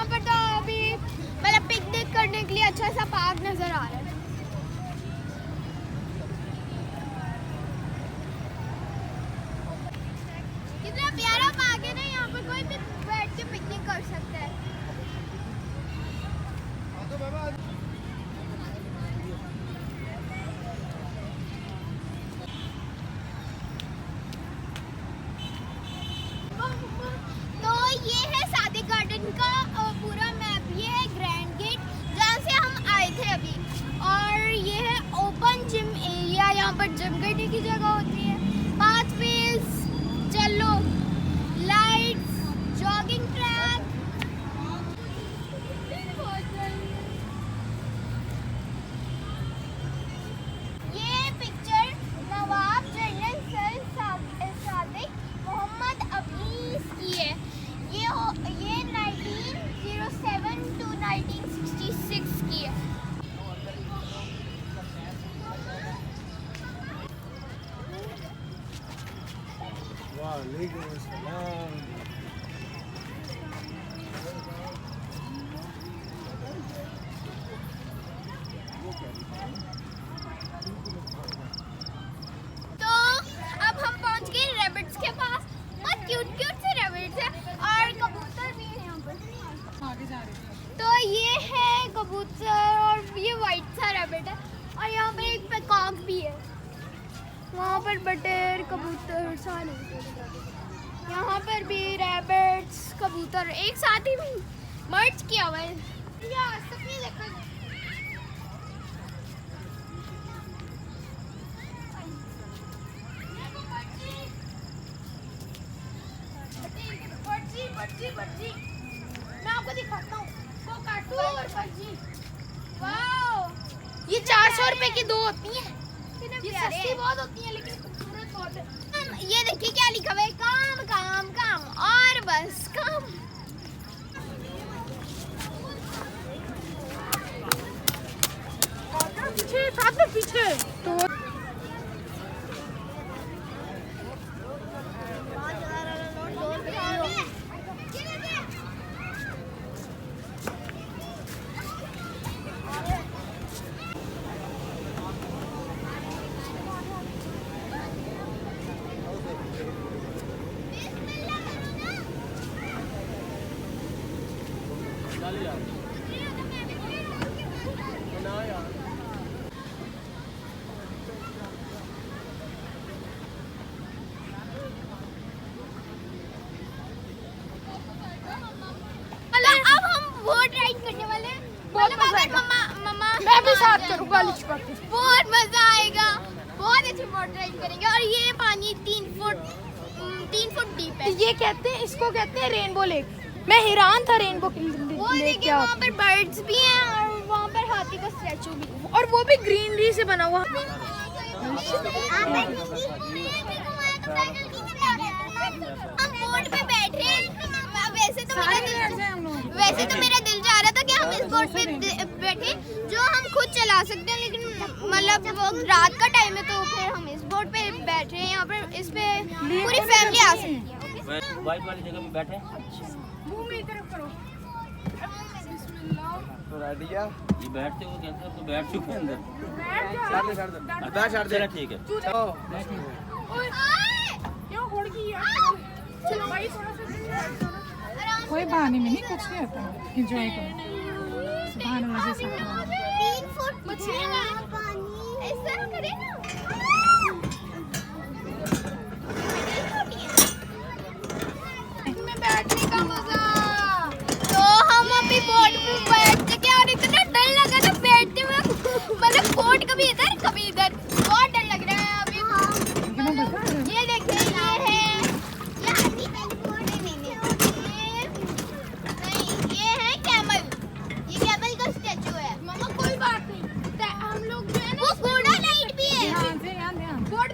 यहाँ पर तो अभी मतलब पिकनिक करने के लिए अच्छा सा पार्क नजर आ रहा है। कितना प्यारा पार्क है ना, यहाँ पर कोई भी बैठ के पिकनिक कर सकता है। तो ये है सादिक गार्डन का पूरा मैप। ये है ग्रैंड गेट जहाँ से हम आए थे अभी, और ये है ओपन जिम एरिया। यहाँ पर जिम करने की जगह होती है, पाथवेज, चलो लाइट्स, जॉगिंग ट्रैक। ये पिक्चर नवाब जनरल सर सादिक मोहम्मद अब्बास की है। ये 1907 to 1966 की है। वालेकुम अस्सलाम। तो अब हम पहुंच गए रैबिट्स के पास। बहुत क्यूट से रैबिट्स है और कबूतर भी है यहाँ पर। तो ये है कबूतर और ये वाइट सा रैबिट है, और यहाँ पर एक पीकॉक भी है। वहाँ पर बटेर, कबूतर सारे, यहाँ पर भी रैबिट्स, कबूतर एक साथ ही मर्ज किया हुआ है। सपने देखो। बच्ची मैं आपको दिखाता हूँ, वो काटू और बच्ची। वाओ, ये 400 रुपए की दो होती हैं। ये सस्ती बहुत होती है लेकिन खूबसूरत बहुत है। ये देखिए क्या लिखा हुआ है, काम काम काम और बस काम। पीछे तो मैं भी साथ करूँगा। बहुत मजा आएगा, बहुत अच्छी बोट ड्राइव करेंगे। और ये पानी 3 फुट डीप है। ये कहते हैं, इसको कहते हैं रेनबो लेक। मैं हैरान था रेनबो वो देखिए, वहाँ पर बर्ड्स भी हैं और वहाँ पर हाथी का स्टैचू भी, और वो भी ग्रीनरी से बना हुआ। हम बोट पे बैठ रहे हैं। वैसे तो मेरा दिल चाह रहा था कि हम इस बोट पे बैठे जो हम खुद चला सकते हैं, लेकिन मतलब वो रात का टाइम है तो फिर हम इस बोट पे बैठ रहे हैं। यहाँ पर इस पे पूरी फैमिली आ सकती है। वाइट वाली जगह पे बैठे। मुंह में तरफ करो। तो रेडी है? ये बैठते हो कैसे? तो बैठ चुके हैं अंदर। बैठ चलो ठीक है। क्यों होड़ की यार? चलो भाई थोड़ा सा कोई बहाने में नहीं, कुछ नहीं होता। एंजॉय करो। सुभान अल्लाह से 3 फुट मछलियाँ पानी ऐसा करे ना। इसमें बैठने का मजा। तो हम अभी बोट पे बैठ चुके और इतना डर लगा ना बैठते हुए, मतलब बोट कभी इधर कभी इधर, बहुत डर लग रहा है अभी। ये देखिए, ये है कैमल का स्टैचू है। मामा कोई बात नहीं, हम लोग जो है ना, वो घोड़ा लाइट भी है। ध्यान से, ध्यान बोट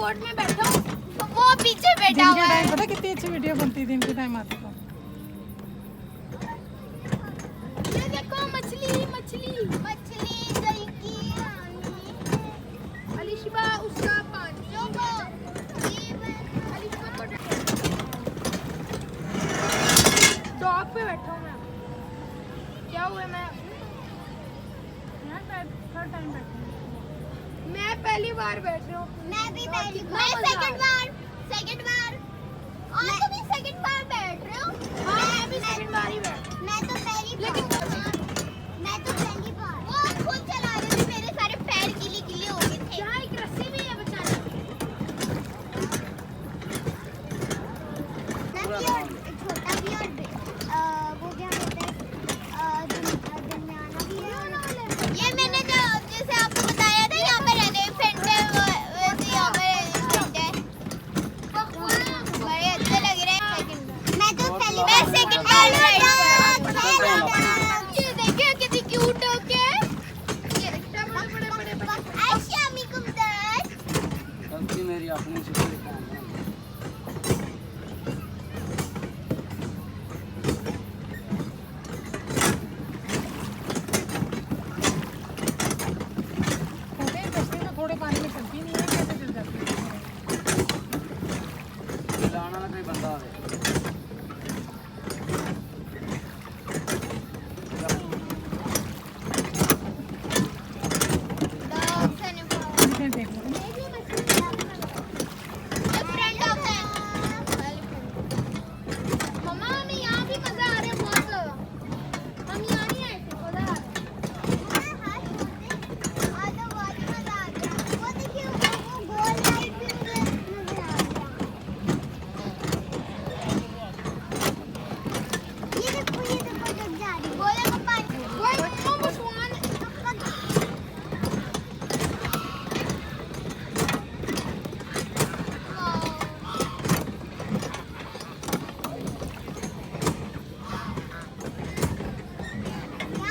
बोट में बैठा हूँ तो वो पीछे बैठा दिन हुआ के है। टाइम पता कितनी अच्छी वीडियो बनती दिन के टाइम आती तो। ये देखो मछली मछली मछली जल की रानी अलिशबा उसका पानी डॉग पे बैठा हूँ मैं। क्या हुआ मैं पहली बार बैठ रहा हूँ। मैं भी पहली बार सेकंड बार और तुम भी सेकंड बार बैठ रहे हो। हाँ मैं भी सेकंड बार ही बैठ। मैं तो पहली बार वो खुद चला रहे थे, मेरे सारे पैर गीले हो गए थे। यहाँ एक रस्सी भी है बेचारा। छोटा भी और वो क्या होता है दरमियाना भी है। ये मैंने जैसे आपको बताया था यहाँ पे एलिफेंट है, वैसे यहाँ पे एलिफेंट है। बड़े अच्छे लग रहे हैं। मैं तो पहली बार सेकंड बार ये देखिए कितनी क्यूट हो के ये बड़े बड़े आशामी कुमदार गलती मेरी अपनी से। छोटे बच्चे तो थोड़े पानी में चलती नहीं है, कैसे चल जाती है? लाना ना कोई बंदा आवे। इधर देख लो। मम्मा हमें यहाँ भी मजा आ रहा है बहुत ज्यादा। हम यहाँ नहीं आए थे, मजा आ रहा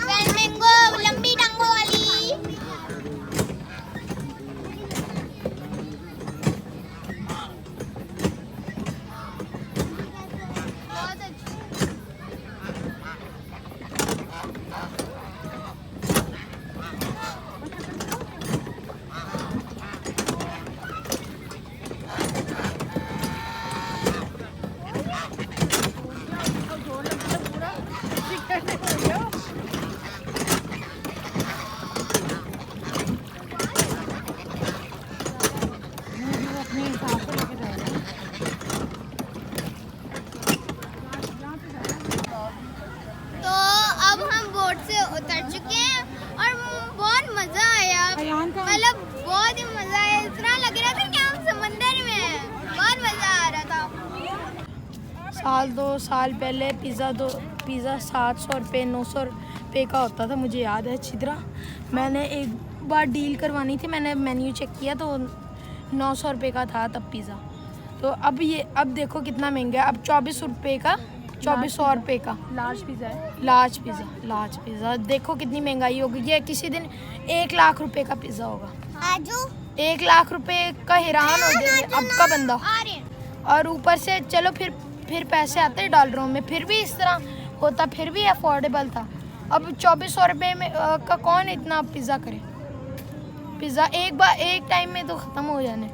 फ्लेमिंगो लंबी टांगों वाली। बहुत अच्छी। वो अपने हिसाब से लेके जाएगा। तो अब हम बोट से उतर चुके हैं और बहुत मजा आया। अयान का मतलब बहुत ही मजा आया, इतना लग रहा था कि हम समंदर में हैं। बहुत मजा आ रहा था। साल 2 साल पहले पिज़्ज़ा 700 रुपये 900 रुपये का होता था, मुझे याद है अच्छी तरह। मैंने एक बार डील करवानी थी, मैंने मेन्यू चेक किया तो 900 रुपये का था तब पिज़्ज़ा। तो अब देखो कितना महंगा है। अब 24 रुपये का 2400 रुपये का लार्ज पिज़्ज़ा है। लार्ज पिज़्ज़ा देखो कितनी महंगाई हो गई है। किसी दिन 1 लाख रुपए का पिज़्ज़ा होगा। आजू 1 लाख रुपए का हैरान हो जाए अब का बंदा। आ रहे हैं। और ऊपर से चलो फिर पैसे आते डॉलरों में, फिर भी इस तरह होता, फिर भी अफोर्डेबल था। अब 2400 रुपये में का कौन इतना पिज़्ज़ा करे। पिज़्ज़ा एक टाइम में तो ख़त्म हो जाने।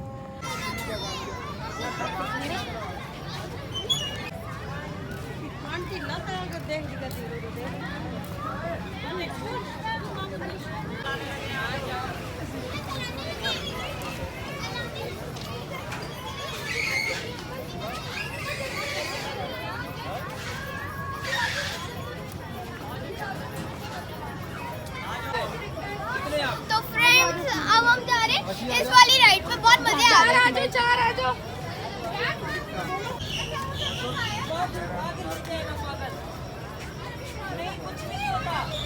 तो फ्रेंड्स अब हम जा रहे हैं इस वाली राइड पे। बहुत मजे आ रहे हैं। चार आ जाओ।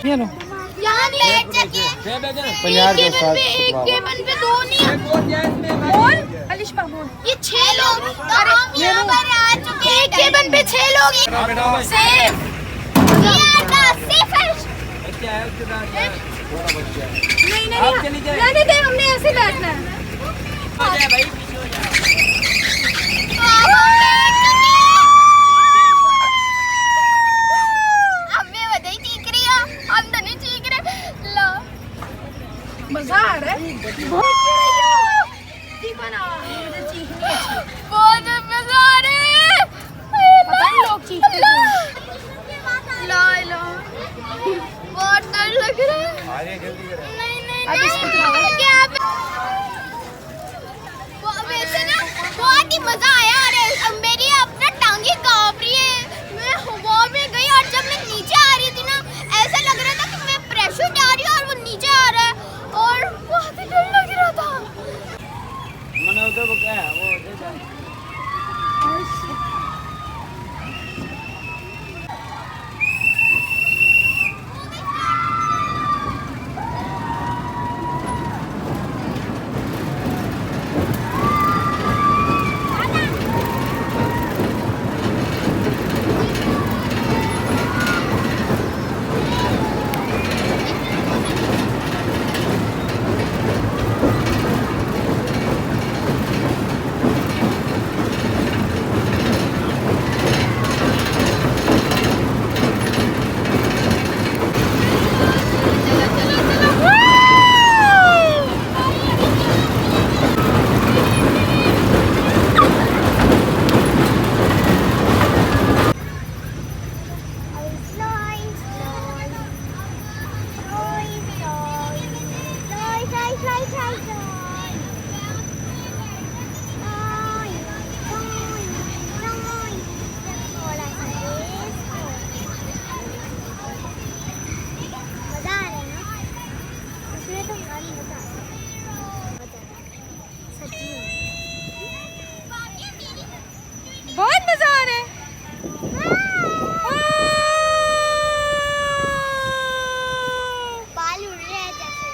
ये लो। यहाँ लेट जाके एक केबन पे 2 नहीं बोल अलिशबा बोल। ये 6 लोग। और हम यहाँ पर आ चुके हैं। एक केबन पे 6 लोग। सेफ सेफ है। क्या है उसके साथ? नहीं रहने दे, हमने ऐसे बैठना है। हो जाए भाई, पीछे हो जाए। बहुत मजा आ रहा है। पता नहीं लोग चीखते क्यों। ला ला बहुत डर लग रहा है। आ रही है, जल्दी करो। नहीं नहीं अब इसको चलाओ। क्या वैसे ना बहुत ही मजा आया। अरे मेरी अपना टांगे कांप रही है। मैं हवा में गई और जब मैं नीचे आ रही थी ना ऐसा लग रहा था कि मैं पैराशूट आ रही हूँ और वो नीचे आ रहा है और बहुत ही डर लग रहा था। मैंने उधर वो क्या है वो बहुत मजा आ रहा है। बाल उड़ रहे हैं जैसे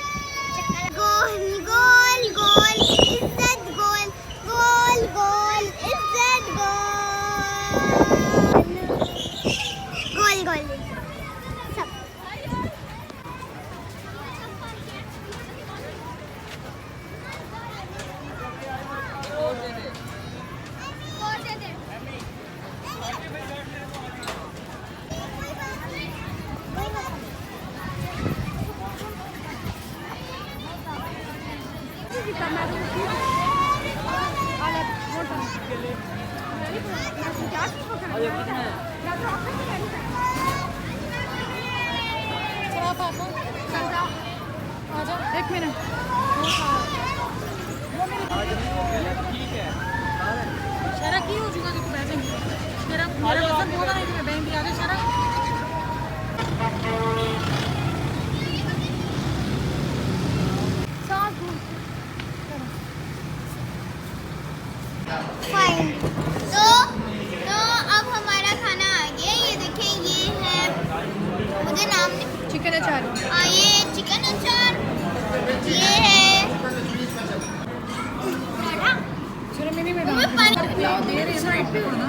गोल गोल गोल इज्जत गोल गोल गोल इज्जत गोल गोल गोल सब चला पापा आ जाओ एक मिनट। शरा की हो चुका तो तू बैठेंगे मेरा वजन बहुत है मैं बहन भी आ गई शरा। फाइन। तो अब हमारा खाना आ गया। ये देखें ये है मुझे नाम नहीं। चिकन अचार। ये चिकन अचार ये है चलो मिनी में मैं पानी दे रही है ना।